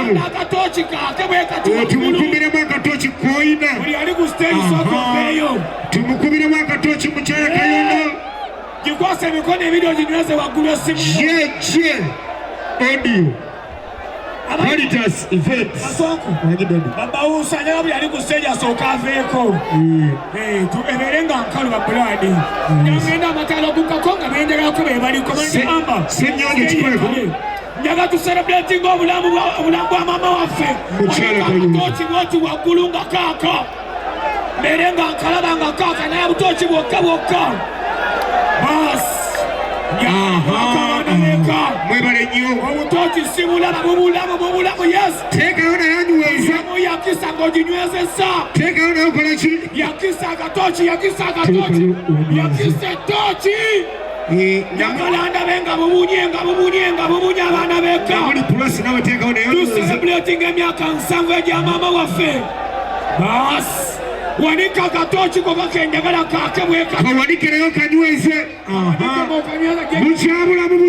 banyabo tumukubiremu akatochi koina tumukubiremu akatochi mukyala Kayondo gikwasa emikono ebiri oginyweze waggulu essimu ye audio Heritage event babawusa nyaga buli ali ku stage asooka aveeko ebeere nga nkalu babuladi nagenda amataala okukako nga benjerako bebaliko amba njaga tucelebrating obulamu bwa mama waffe obutoki bwoti waggulu nga kaaka mbeere nga nkalaba nga kaaka naye butoki bwokka bas mwebale nnyo obutoki si bulamu yes teekayo naye anyweza yakisa ng'oginywezesa teekayo naye okolaki yakisa akatoki yakisa ettoki njagala ndabe nga bubunye abaana beka muli pulosi nawe teekayo naye tucelebrating emyaka 7 egya maama waffe bas wanika akatoki ko kakenjagala kaake bweka kawanikereyo kanyweze bukyabulamu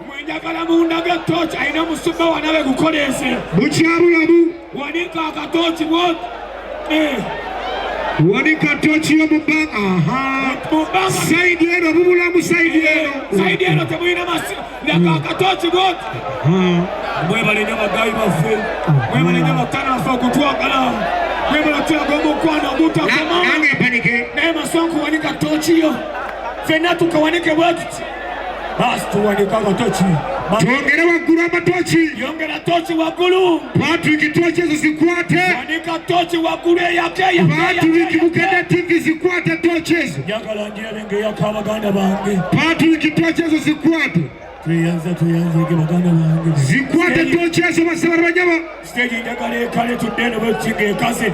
mwenjagala mundage toki alina musumba wanabe gukolese bukyabulamu wanika akatoki wanika toki yo mubbanga saidi eno bubulamu saidi eno tebulina masiraka akatoki bwoti mwebale nnyo bagayi baffe mwebale nnyo batanafe okutwagala mwebale tulaga omukwano ogutakoma naye masonku wanika tokiyo ffenna tukawanike bwetuti basi tuwanika akatoki twongere waggulu amatoki yongera toki waggulu Patrick toki ezo zikwate wanika toki waggulu eyake Patrick Bukede TV zikwate toki ezo njagala njirabe ng'eyaka abaganda bange Patrick toki ezo zikwate tuyenze ge baganda bange zikwate toki ezo basaba banyama stage njagala ekale tudde ne bwekinga ekaze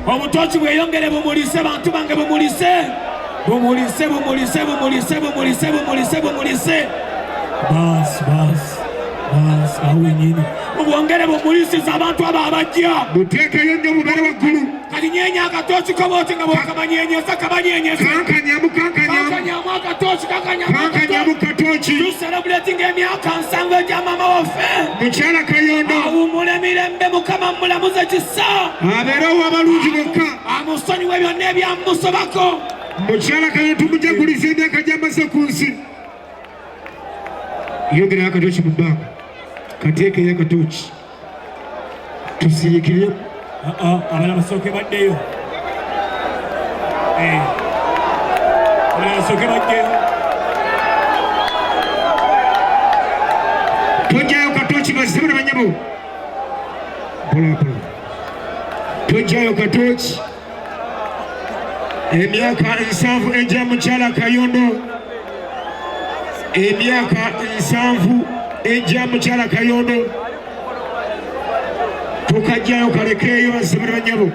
obutoki bweyongere bumulise bantu bange bumulise bas awe nyine obwongere bumulisiza abantu abo abajja buteekeyo nnyo mubere waggulu kati nyenya akatoki kobooti nga bwakabanyenyeza kankanyamu akatoki kankanyamu katoki tucelebrating emyaka 7 egya mama waffe mukyala Kayondo awummula emirembe mukama mulamuze kisa abeerewo abalungi bokka amusonyiwe byonna ebyamusobako mukyala Kayondo tumujaguliza emyaka gy'amaze ku nsi yongerayo akatoki mu bbanga kateekeyo akatoki tusiikire abala basooke baddeyo abala basooke baddeyo tojjayo katoki bazisaba na banyabo tojjayo katoki emyaka 7 egya mukyala Kayondo emyaka 7 egya mukyala Kayondo tukajjayo kalekeeyo bazisabira banyabo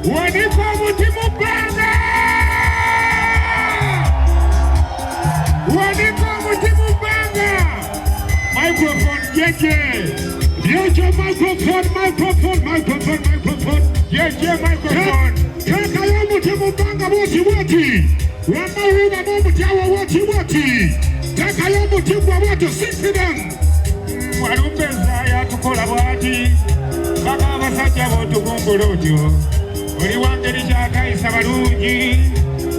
wanika omutima bbanga microphone jeje microphone jeje microphone tekayo omutima bbanga bwoti wamawuba n'omutyawo bwoti tekayo omutima bwoti sisidamu walumbeza yatukola bwati baka abasajja b'otugumbula otyo oli wangeri kyakayisa balungi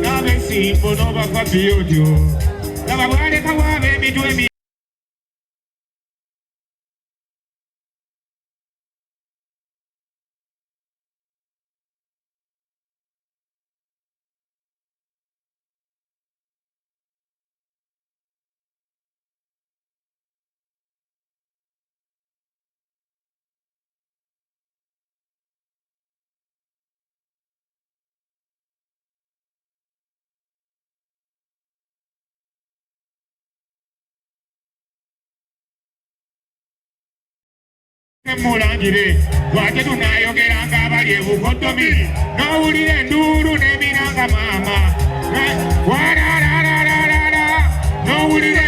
n'abesimbo n'obafabbi otyo laba bwalekawo ab'emitwe mulangire lwate tunayogeranga abali ebukodomi n'owulira enduulu n'emiranga maama n'owulira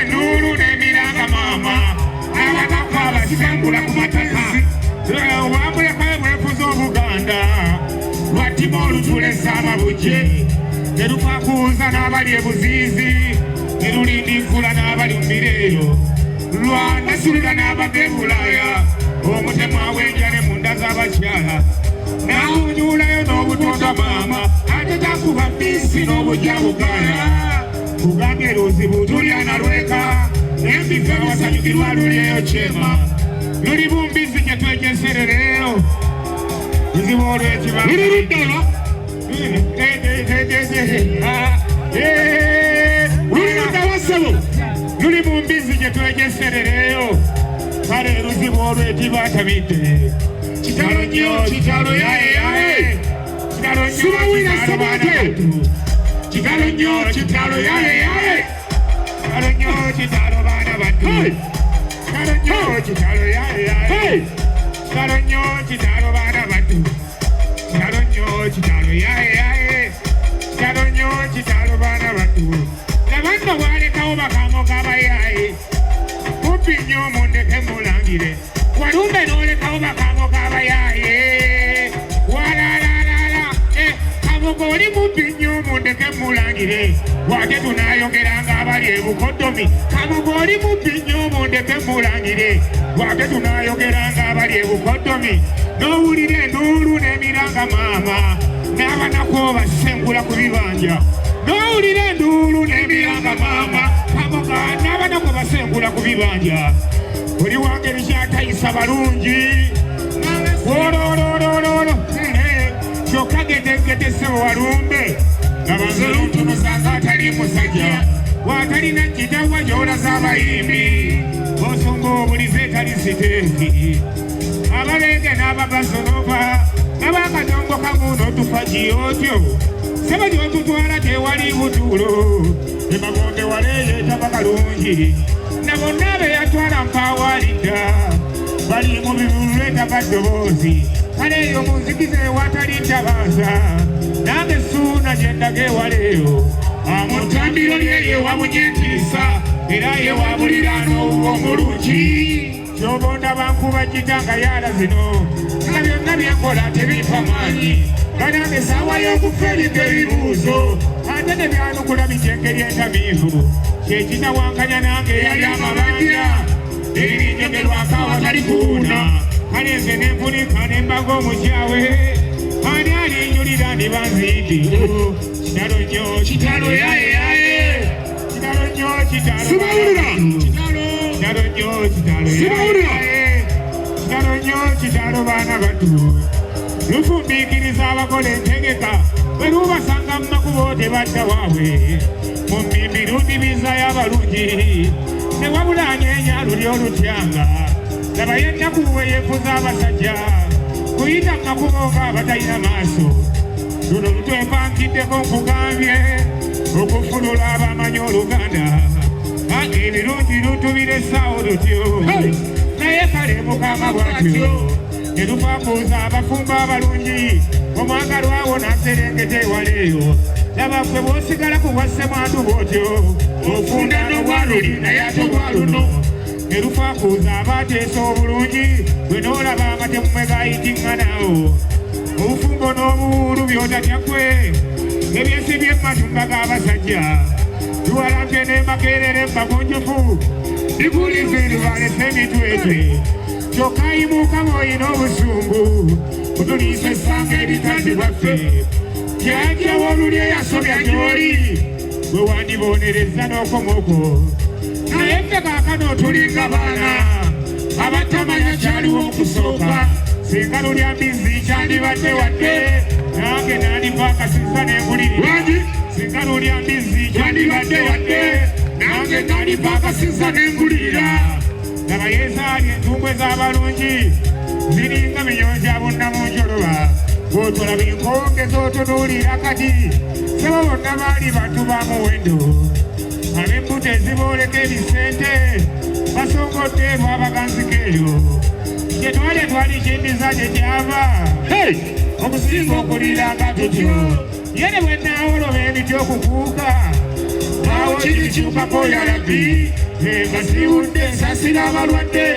Nerupakuza n'abali ebuziizi nerulindikula n'abali mumireeyo lwandasulira n'abava e Bulaaya omutemwa w'enjale munda z'abakyala n'awunyulayo n'obutonda maama ate takuba bisi n'obujja bugaana kugambye luzibu tulya na lweka n'embifo ebisanyukirwa lulyeyo kyema luli bumbizi gye twejeserereyo luzibu olw'ekiba lulirudala luli mu mbizi gye twejeserereyo kale luzibu olw'etibatabidde kitalo nnyo kitalo yayeyaye kitalo nnyo kitalo nnyo kitalo yayeyaye kitalo nnyo kitalo baana battu kitalo nnyo kitalo yayeyaye kitalo nnyo kitalo baana battu kitalo nnyo kitalo yayeyaye kitalo nnyo kitalo baana battu labanno bwalekawo bakamo k'abayaye kumpi nnyo mundeke mulangire walumbe n'olekawo bakamo k'abayaye walalala kamogo oli mumpi nnyo mundeke mulangire wate tunayogeranga abali ebukoddomi kamogo oli mumpi nnyo mundeke mulangire wate tunayogeranga abali ebukoddomi n'owulira enduulu n'emiranga maama n'abanako basengula ku bibanja n'owulira enduulu n'emiranga maama kamoga n'abanako basengula ku bibanja oli wangeri kyatayisa balungi olololololo kyokka getegedesebo walumbe ngabanzelutumusanga atali musajja waatalina kitawa gy'olaza abayimbi osumba obulize etali siteeki abalenge n'ababasonova n'abakatongo kamuno tufa gyotyo sebo gy'otutwala tewali butuulo emagonde waleeyeeta bakalungi na bonna be yatwala mpawalidda bali mu bibulu etaba ddoboozi kale eyo munzikize watali ntabaza nange suuna gye ndaga ewaleeyo amutambiro lye yewamunyentiisa era yewabulira n'obuwa omulungi kyobonda bankuba kitanga yala zino nga byonna byenkola tebimpa maanyi banange esaawa y'okufa eriko ebibuuzo ate ne byanukula bikyengeri entamiivu kyekinawankanya nange eyali amabanja eririnyogerwako awatali kuwuna kale nze nenvunika nembaga omukyawe ani alinjulira ndibanzindi kitalo nnyo kitalo yayeyaye kitalo nnyo kitalo kitalo nnyo kitalo yayeyaye kitalo nnyo kitalo baana battu lufumbiikiriza abakola entegeka bwe lubasanga mu makubo tebadda waabwe mu mmimbi lundibiza y'abalungi ne wabula anyeenya luli olutyanga laba yennaku bwe yeefuza abasajja kuyita mu makubo ng'abatalina maaso luno lutwepankiddeko nkugambye okufulula abamanyi oluganda ebirungi lutubiressaawo lutyo naye kale mukama bwatyo ne lupakuuza abafumba abalungi omwagalwawo n'aserengeta ewaleeyo laba ffe bw'osigala ku bwassemwandu bw'otyo ofunda n'obwaluli naye ate obwaluno ne lupakuuza abaateesa obulungi bwe n'olaba nga temumwegayitinganawo obufumbo n'obuwuulu byotatya ggwe ebyesibye ematumba g'abasajja luwalampye n'emakerere emagunjufu likuliza erubalesa emitwetwe kyokka yimuka bw'olina obusungu otuliisa essanga ebitandi bwaffe jjajjawo oluli eyasobya gy'oli bwe wandibonereza n'okomoko naye ffe kaakano otulinga baana abatamanya kyaliwo okusooka singa lulya mbizi kyandibadde wadde nange nandiva akasiza n'engulirira singa lulya mbizi kyandibadde wadde nange nandiva akasiza n'engulirira laba yezaali entumbwe z'abalungi ziringa minyonja bunnamunjoloba bw'otolaba enkongeza otunuulira kati sebo bonna baali bantu ba muwendo ab'embuto ezibooleka ebisente basongodde bwabaganzikeeyo gye twali twali kindiza gye gyava okusinga okuliranga tutyo ye ne bwe naawoloba emiti okukuuka awo kirikyukako yalabi nga siwudde nsasira abalwadde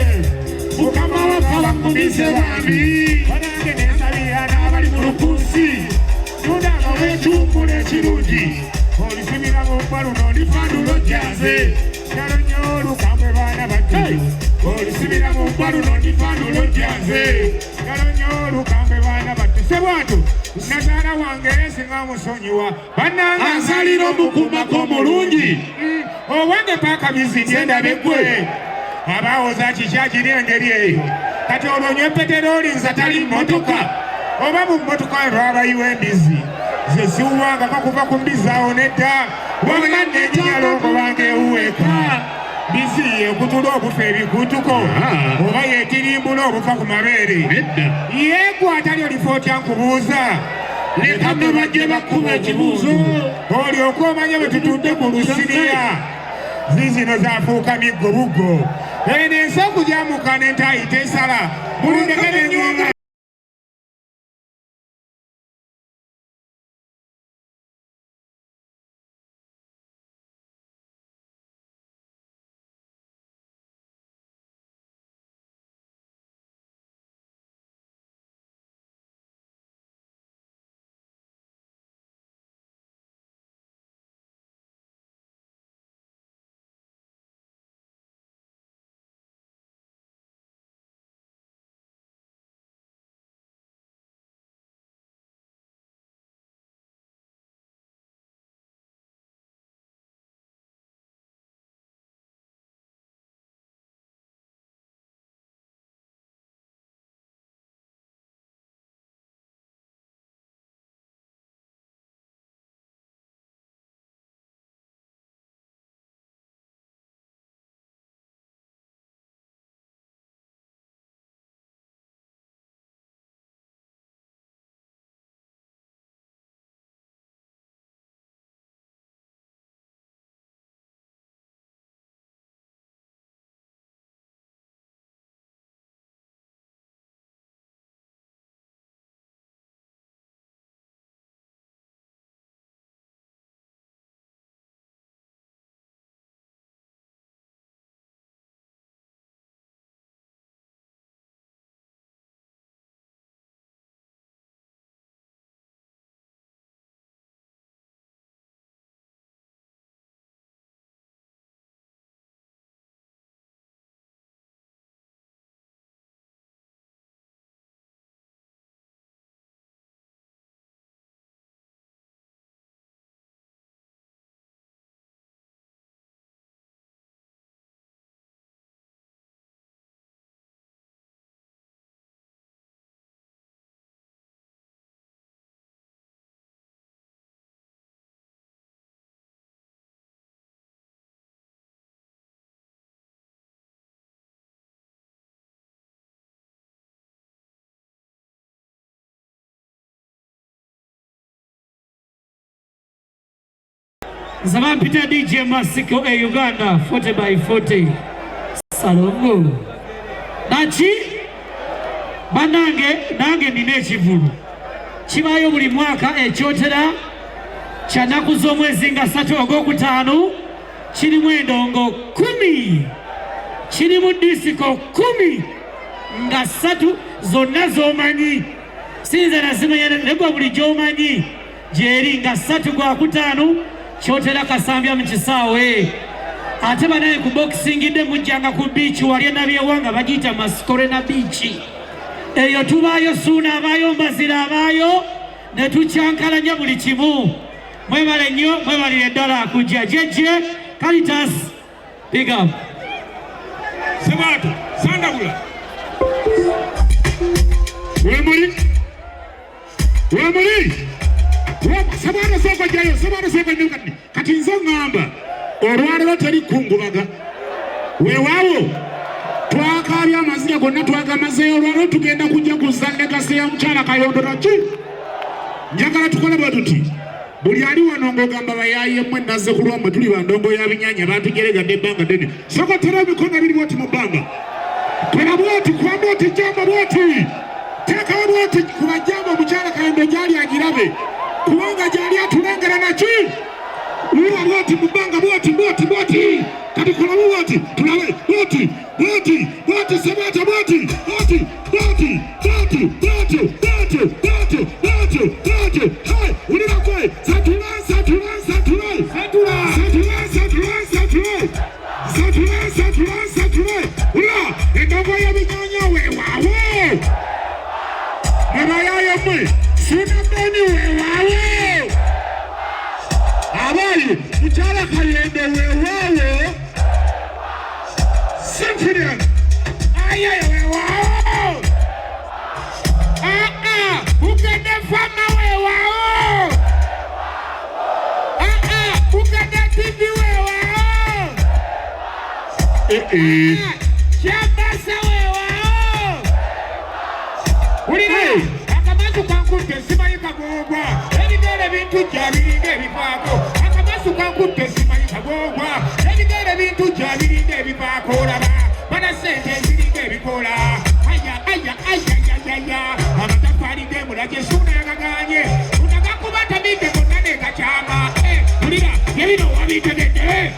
mukama waffe bakumise bambi banange nensabira n'abali mu lukunsi tundanga ekyumbula ekirungi olisibira mu bbalu n'olifandulo gyanze nalonyo olukambwe baana bato olisibira mu bbalu n'olifandulo gyanze nalonyo olukambwe baana bato sebwato nazaala wange esinga musonyiwa bannanga azalira omukumako omulungi owange paaka bizindi endabe gwe abaawoza kikyakiri engeri eyo kati olwonywe peteroli nza tali mmotoka oba mu mmotoka lwabayiwa embizi ze ziwubangako kuva ku mbizi awo nedda wamanya n'ekinyalongo bange ewuweka mbizi yekutula obufa ebikutuko oba yetirimbula obufa ku mabeere yeegwata lyo lifa otya nkubuuza leka ne bajje bakkuba ekibuuzo olyoka omanye bwe tutudde ku lusiniya zizino zafuuka miggo buggo eno ensaku gyamuka n'entayita esala mulindekere Zaman Peter DJ Masiko Uganda 40x40 Salongo Nachi Banange nange nina ekivulu kibayo buli mwaka ekyotera kya nnaku z'omwezi nga 3 Ogwokutaano kirimu endongo 10 kirimu disiko 10 nga 3 zonna z'omanyi sinza nazimanya negwa buli gy'omanyi gyeri nga 3 Gwakutaano kyotera Kasambya mu kisaawe ate banaye ku boxingidde mujjanga ku beach wali nabyewanga bagiyita Maskorena beach eyo tubaayo suuna abaayo mbazira abaayo ne tukyankalanya buli kimu mwebale nnyo mwebalire eddala akujja jeje Caritas big up Sebato Sandabula Wemuli Sebato soko jayo Sebato soko nyukati kati nzo ngamba olwaliro teri kungubaga weewaawo twakaabya amaziga gonna twagamazeeyo olwaliro tugenda kujja kuzza legasi ya mukyala Kayondo naki njagala tukole bwe tuti buli ali wano ng'ogamba bayaayemmwe nazze ku lwammwe tuli bandongo ya binyanya bantugeregadde ebbanga ddene soko tera emikono ebiri bwoti mu bbanga kola bwoti kwamba oti jamba bwoti teekawo bwoti kuba jamba omukyala Kayondo gyali agirabe kubanga gyali atulengera naki uwa bwoti mu bbanga bwoti kati kola bwoti tulabe bwoti Sebato bwoti hey ulira kwe Kyabasa weewaawo. Wulira akamasu kankutte simanyi kagoogwa. Ebigere bintujja biringa ebifaako. Akamasu kankutte simanyi kagoogwa. Ebigere bintujja biringa ebifaako. Olaba bana ssente eziringa ebikola. Aya amataffaali g'emulage suuna yagaganye. Unagakuba tabidde bonna ne gakyama. Wulira ebino wabitegedde.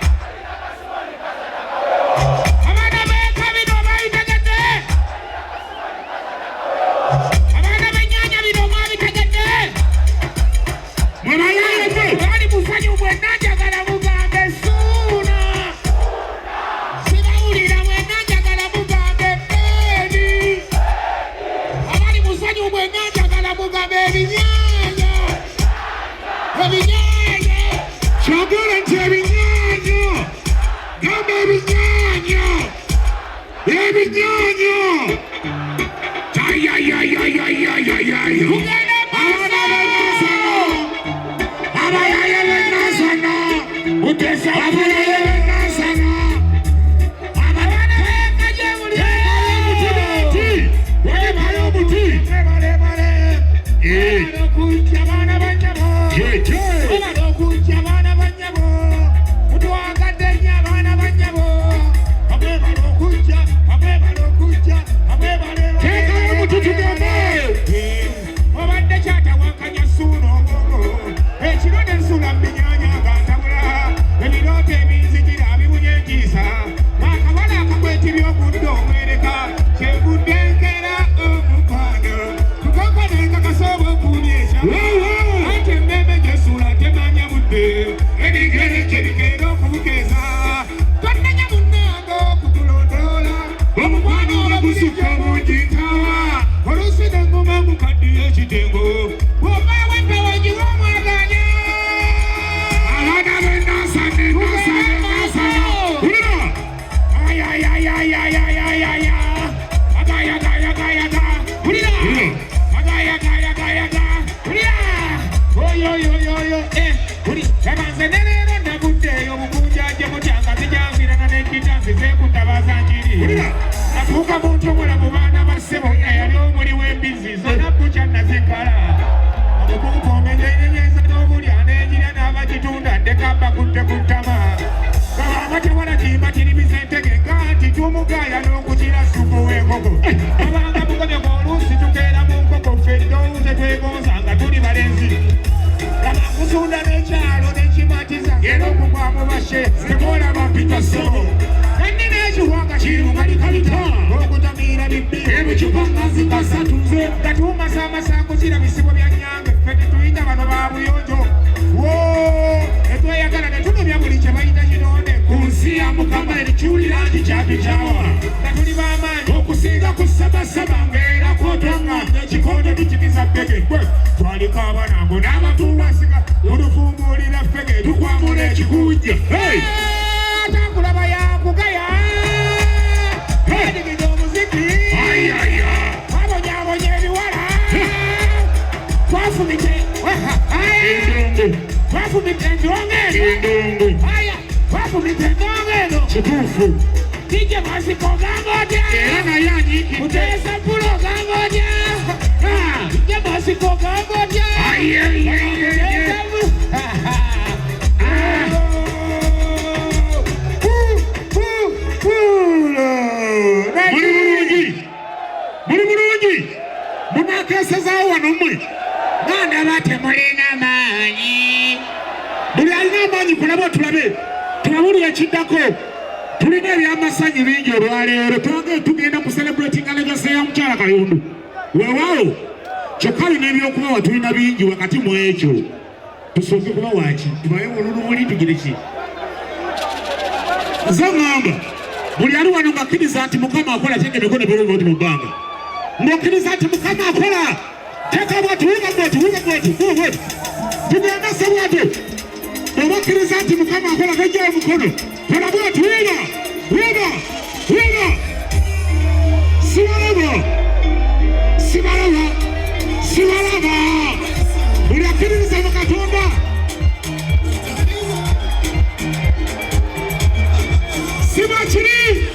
Sibachiri.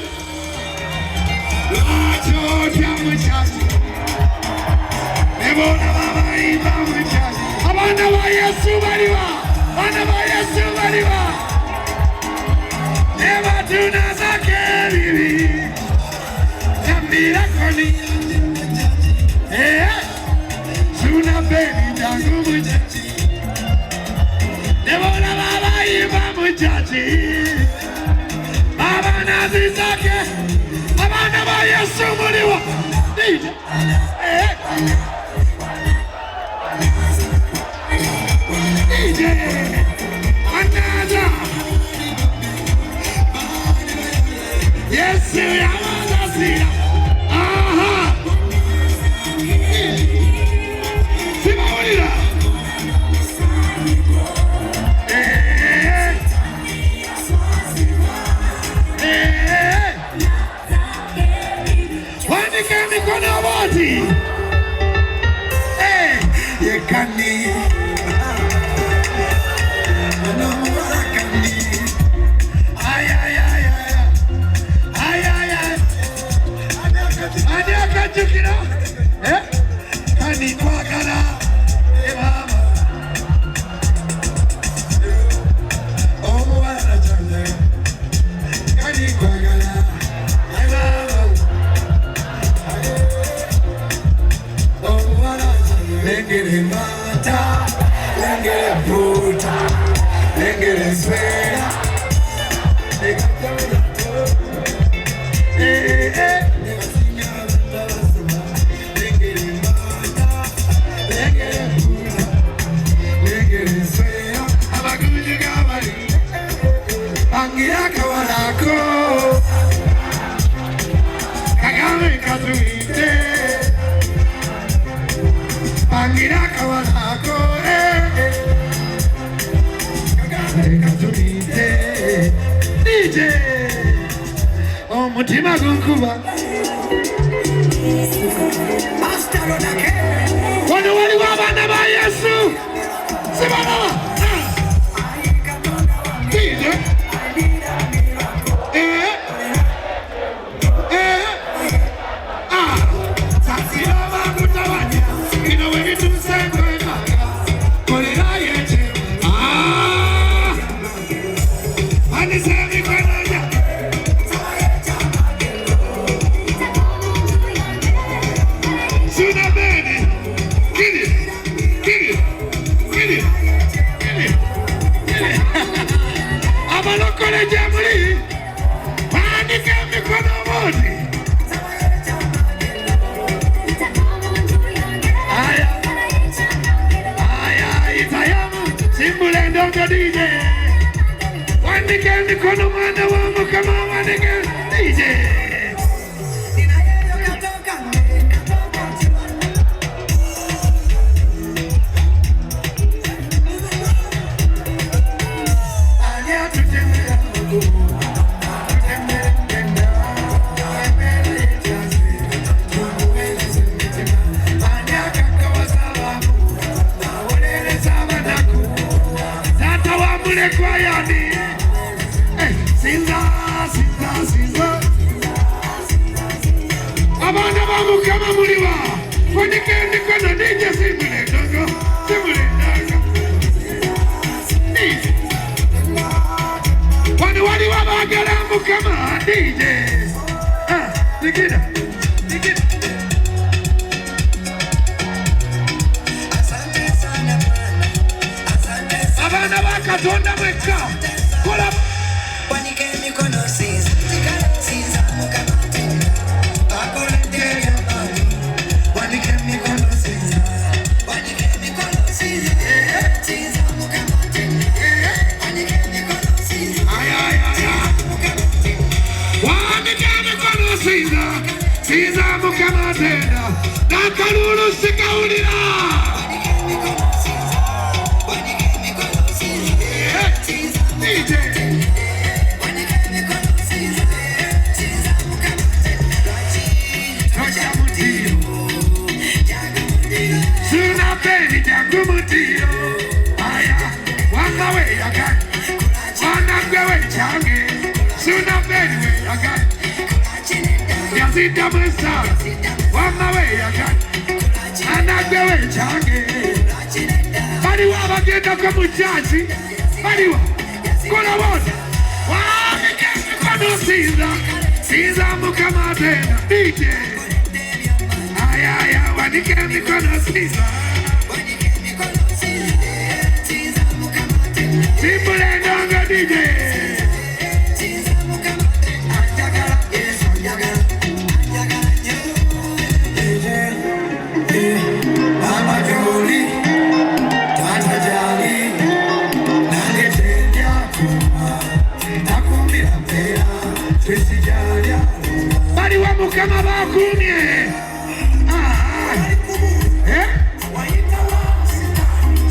Lacho ya muchachi. Nebona baba iba muchachi. Abana ba Yesu bariwa. Abana ba Yesu bariwa. Neba tunazake bibi. Tambira koni. Suna beni dangu muchachi. Nebona baba iba muchachi. Baba nazi zake. Abana ba Yesu bariwa. DJ. DJ. Another. Yes, I want to see. Aha. Simona. Wani kani kona boti. Ye kani. Chukira, kani kwagala, mama. Oh, wana chande, kani kwagala, mama. Oh, wana chande, lengere mata, lengere bruta, lengere swera, Angira kawarako, kagame kazuite. Angira kawarako, kagame kazuite. DJ, mutima gunkuba. Wano wali wabana ba Yesu, sibana. DJ. DJ, one again, the corner man, the one come on again, DJ. Abana bamu kama muliwa, wanike ndiko na DJ simule dogo, simule dogo. DJ, wani wabagala mu kama DJ. Nikida, nikida. Abana bakatonda mweka, kola. Wanike mikono sisi, sisi mukama. Siza mukama tena nakalulu sikaulira Suna peni jangu mutio aya wakawe yakan wanagwewe change Suna peni yazidda mwesa wamma we yagal anagwe we change baliwo abagendako mu kyaki baliwo kola bona wamikono sinza mukama tena DJ ayaya wanike mikono sinza simbule ndongo DJ baliwa mukama bakumye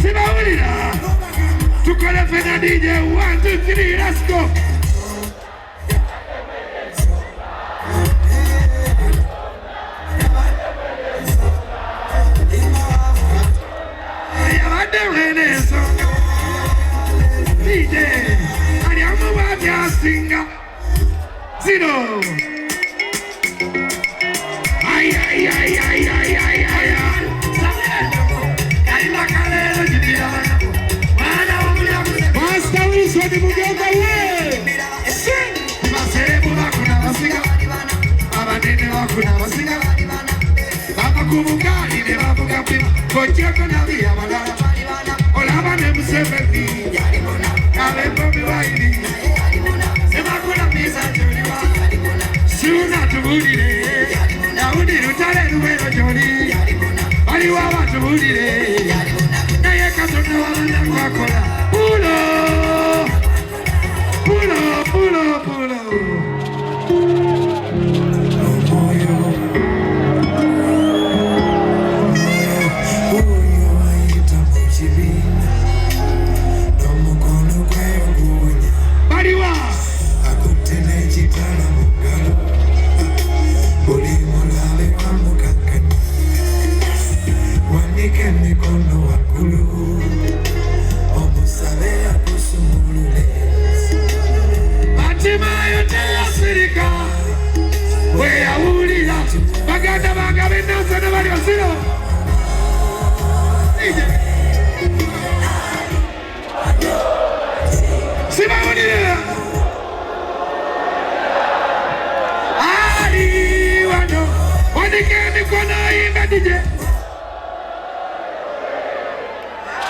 sibawulira tukole fena DJ 1 2 3 let's go DJ aliamu wabia singa zero ay ay ay ay ay ay ay kaila kalelo jibira wana umya Master Wilson mugenda we baserebu bakuna basinga abanene bakuna basinga bakakubukali ne bavuga pima kocheko nabi abalala olaba ne Museveni Bobi Wine semakula misa joliwa suna tubulire yaudi rutale ruwero joli baliwa batubulire naye katonda wabanda kwakola pulo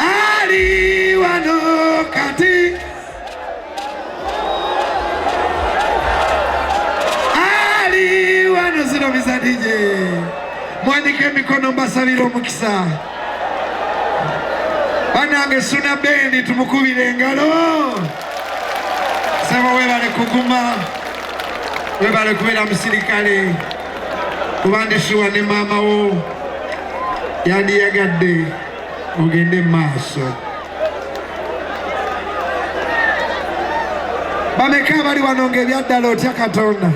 Ali wano kati Ali wano zino bisa DJ mwanike mikono mbasabira omukisa banange Suna Bendi tumukubire engalo sema webale kuguma webale kubera musirikale kubandishiwa ne mama wo yandiyagadde ogende maaso bameka bali wanonge byaddala otya Katonda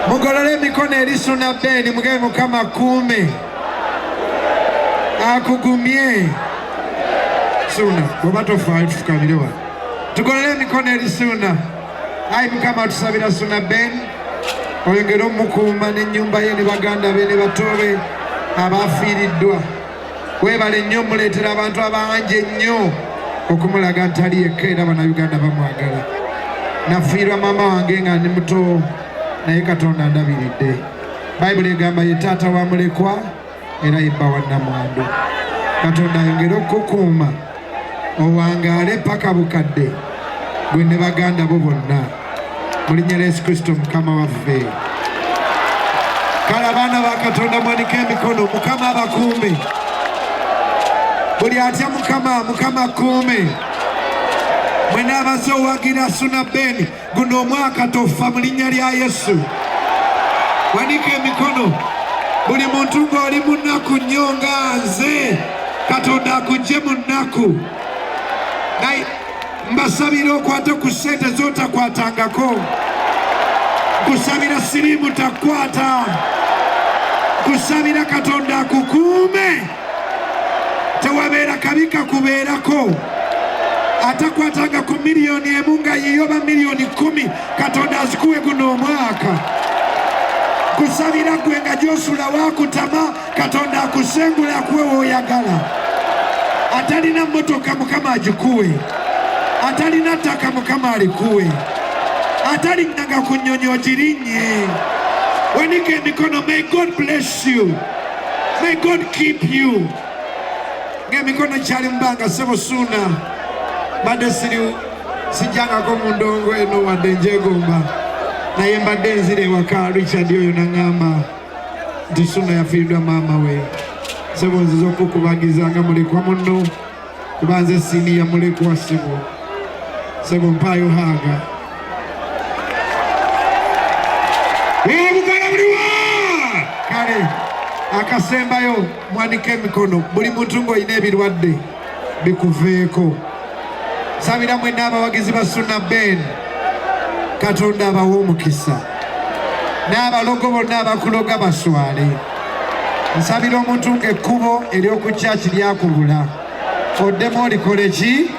mugolole emikono eri Suna Bendi mugabe Mukama kuume akugumye Suna bwoba tofaayo tufukamire wano tugolole emikono eri Suna ayi Mukama tusabira Suna Bendi oyongere omukuuma n'ennyumba ye ne baganda be ne batobe abafiiriddwa webale nnyo omuleetera abantu abangi ennyo okumulaga nti ali yekka era bannayuganda bamwagala nafiirwa maama wange nga ndi muto naye Katonda ndabiridde bayibuli egamba ye taata wa mulekwa era yebba wa nnamwandu Katonda ayongere okukuuma owangaale paka bukadde gwe ne baganda bo bonna mu linnya lya Yesu Kristo Mukama waffe kale abaana ba Katonda mwanike emikono Mukama abakuume buli atya Mukama kuume mwena abaze owagira Suna Bendi guno omwaka tofa mu linnya lya Yesu wanike emikono buli muntu ng'oli mu nnaku nnyo nga nze Katonda akugye mu nnaku naye mbasabira okwata ku ssente z'otakwatangako kusabira sirimu takwata kusabira Katonda akukuume tewabeera kabi kakubeerako atakwatanga ku miliyoni emu nga yiyoba miliyoni 10 Katonda azikuwe guno omwaka. Kusabira gwe nga gyosula wakutama Katonda akusengule akuwe woyagala. Atalina mmotoka Mukama agikuwe. Atalina ttaka Mukama alikuwe. Atalinanga ku nnyonyi ogirinnye. Wanika emikono. May God bless you. May God keep you. Ng'emikono kyali mbanga ssebo Ssuuna badde sijjangako mu ndongo eno wadde njegomba naye mbadde nzire ewaka Richard oyo naŋŋamba nti Ssuuna yafiiriddwa maama we. Ssebo nziza okukubagiza nga mulekwa munno kuba nze siniya mulekwa ssebo. Ssebo mpaayo haaga. Obugala buliwa Kale akasembayo mwanike emikono. Buli muntu ng'olina ebirwadde bikuveeko. Sabira mwenna abawagizi ba Ssuuna Ben Katonda abawa omukisa. N'abalogo bonna abakuloga baswale. Nsabira omuntu ng'ekkubo ery'okukyaki lyakubula oddemu olikole ki?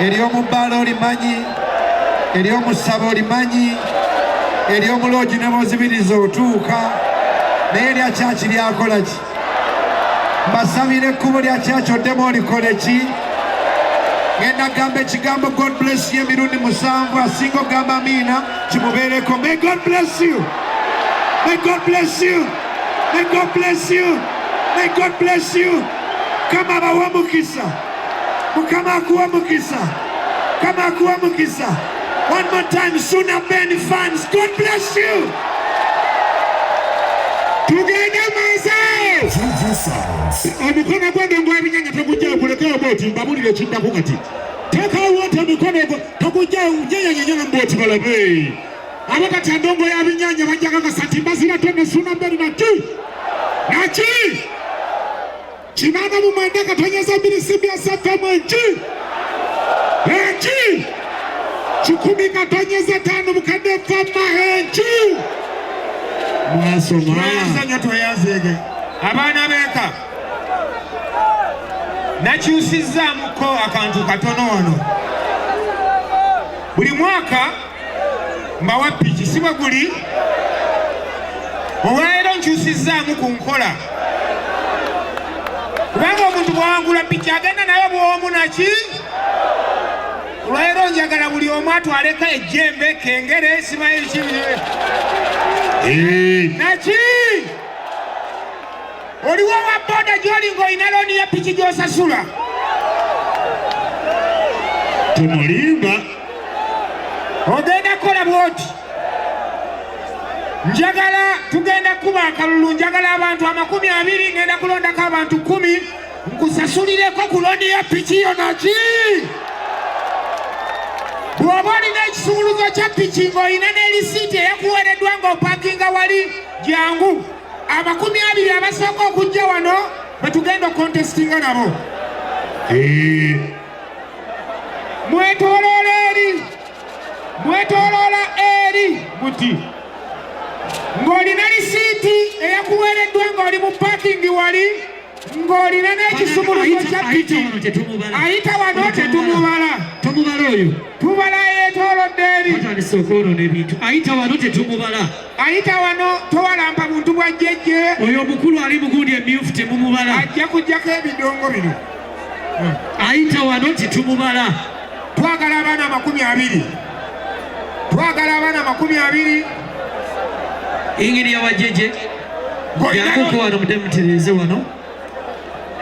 Ery'omubbaala olimanyi, ery'omusaba olimanyi, ery'omuloogi ne bozibiriza otuuka, naye erya kyaki lyakola ki? Mbasabira ekkubo lya kyaki oddemu olikole ki? Ngenda gamba ekigambo God bless you emirundi 7 asinga ogamba amiina kimubeereko. May God bless you. May God bless you. May God bless you. May God bless you. Kama abawa mukisa. Mukama akuwa mukisa. Kama akuwa mukisa. One more time, Ssuuna Ben fans, God bless you. tugende maaso. Omukono gwange gw'ebinyanya togujja kulekawo bwoti mbabulire kiddako kati. Teekawo ate emikono togujja nyeyanyenyala mbwoti balabe. Abakati endongo y'abinyanya bajja kakasa nti mbazira tone Ssuuna Ben naki 89 katonyeza 2 enki 10 katonyeza 5 mukadde fama enki. Mwasanya tweyanzege abaana b'eka nakyusizaamuko akantu katono wano. Buli mwaka mbawa piki si bwe guli. Olwaleero nkyusizaamu ku nkola kubanga omuntu bw'awangula piki agenda nayo bw'omu naki. Olwaleero njagala buli omu atwaleko ejjembe kengere simanyi kibi naki. Oliwo wa boda gy'oli ng'olina looni ya piki gy'osasula. Tumulimba ogenda kukola bwoti. Njagala tugenda kuba akalulu. Njagala abantu 20 ngenda kulondako abantu 10 nkusasulireko ku looni ya piki yo naki. Bw'oba olina ekisumuluzo kya piki ng'olina n'erisiiti eyakuweereddwa ng'opakinga wali jangu 20 abasooka okujja wano betugenda okontestinga nabo. Mwetoloola eri muti ng'olina lisiiti eyakuweereddwa ng'oli mu pakingi wali ng'olina n'ekisumuluzo kya piki. Ayita wano tetumubala. Tomubala oyo. Tubala yeetoolodde eri. Atandise okwonoona ebintu. Ayita wano tetumubala. Ayita wano towalampa muntu bwa jjejje. Oyo omukulu ali mu gundi emyufu temumubala. Ajja kujjako ebidongo bino. Ayita wano tetumubala. Twagala abaana 20. Twagala abaana 20. Ingeri ya wajeje. Yakuko wano mutemutereze wano.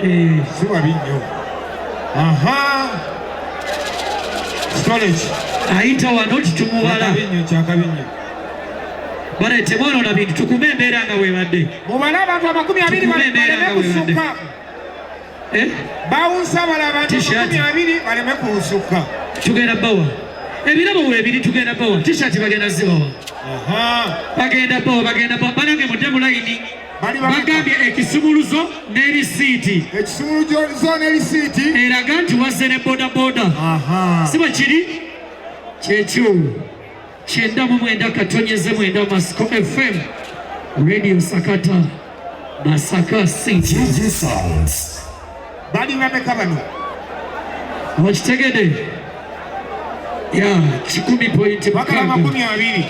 Si wabi nnyo. Aha. Storage. Ayita wano tetumubala. Kyakabinyo. Balete mwonoona bintu tukume embeera nga weebadde. Mubala abantu 20 baleme kusukka. Bawunsa abala abantu 20 baleme kusukka. Tugenda bawa. Ebirabo weebiri tugenda bawa. T-shirt bagenda zibawa. Bagenda bawa. Banange mudde mu layini. Bagambye ekisumuluzo n'erisiiti. Ekisumuluzo n'erisiiti eraga nti wazze ne bodaboda. Si bwe kiri kyekyo 99.9 Masiko FM Radio Sakata Masaka City. balinga meka bano Okitegedde ya 10 point wakala 20